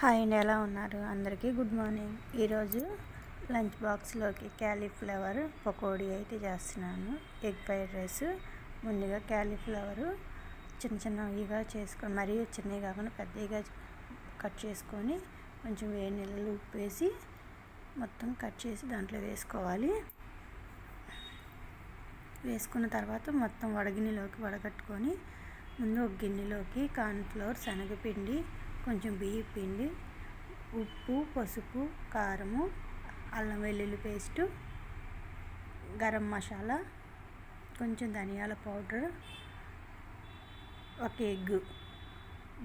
Hi అండి, ఎలా ఉన్నారు? అందరికీ గుడ్ మార్నింగ్. ఈరోజు లంచ్ బాక్స్లోకి క్యాలీఫ్లవర్ పకోడీ అయితే చేస్తున్నాను. Egg fried rice. ముందుగా క్యాలీఫ్లవరు చిన్న చిన్నవిగా చేసుకొని, మరీ చిన్నవి కాకుండా పెద్దవిగా కట్ చేసుకొని కొంచెం వేడి నీళ్ళలో ఉప్పు వేసి మొత్తం కట్ చేసి దాంట్లో వేసుకోవాలి. వేసుకున్న తర్వాత మొత్తం వడగిన్నెలోకి వడగట్టుకొని ముందు ఒక గిన్నెలోకి కార్న్ఫ్లోర్, శనగపిండి, కొంచెం బియ్యం పిండి, ఉప్పు, పసుపు, కారము, అల్లం వెల్లుల్లి పేస్టు, గరం మసాలా, కొంచెం ధనియాల పౌడర్, ఒక ఎగ్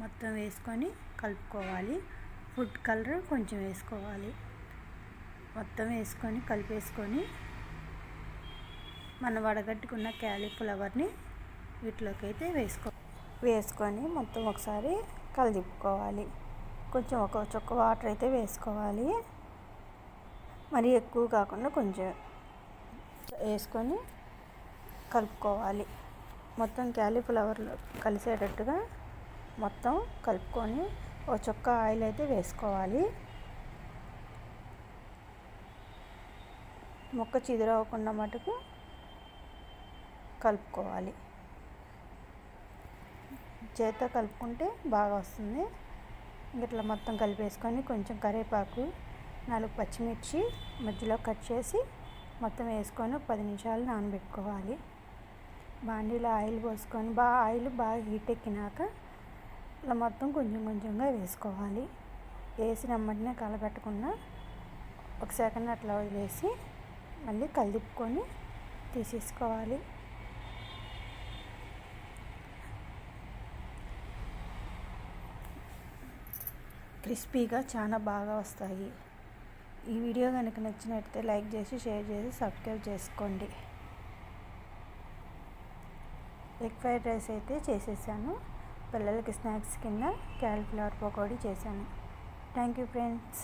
మొత్తం వేసుకొని కలుపుకోవాలి. ఫుడ్ కలర్ కొంచెం వేసుకోవాలి. మొత్తం వేసుకొని కలిపేసుకొని మనం వడగట్టుకున్న క్యాలీఫ్లవర్ని వీటిలోకి అయితే వేసుకొని మొత్తం ఒకసారి కలిదిప్పుకోవాలి. కొంచెం ఒక చుక్క వాటర్ అయితే వేసుకోవాలి. మరి ఎక్కువ కాకుండా కొంచెం వేసుకొని కలుపుకోవాలి. మొత్తం క్యాలీఫ్లవర్లో కలిసేటట్టుగా మొత్తం కలుపుకొని ఒక చుక్క ఆయిల్ అయితే వేసుకోవాలి. ముక్క చిదురవ్వకుండా మటుకు కలుపుకోవాలి. చేత్తో కలుపుకుంటే బాగా వస్తుంది. ఇట్లా మొత్తం కలిపేసుకొని కొంచెం కరివేపాకు, 4 పచ్చిమిర్చి మధ్యలో కట్ చేసి మొత్తం వేసుకొని 10 నిమిషాలు నానబెట్టుకోవాలి. బాండీలో ఆయిల్ పోసుకొని ఆయిల్ బాగా హీట్ ఎక్కినాక ఇలా మొత్తం కొంచెం కొంచెంగా వేసుకోవాలి. వేసి వెంటనే కలపెట్టకుండా ఒక సెకండ్ అట్లా వదిలేసి మళ్ళీ కలిదిప్పుకొని తీసేసుకోవాలి. క్రిస్పీగా చాలా బాగా వస్తాయి. ఈ వీడియో కనుక నచ్చినట్లయితే లైక్ చేసి, షేర్ చేసి, సబ్స్క్రైబ్ చేసుకోండి. ఎగ్ ఫ్రైడ్ రైస్ అయితే చేసేసాను. పిల్లలకి స్నాక్స్ కింద క్యాలీఫ్లవర్ పకోడీ చేశాను. Thank you friends.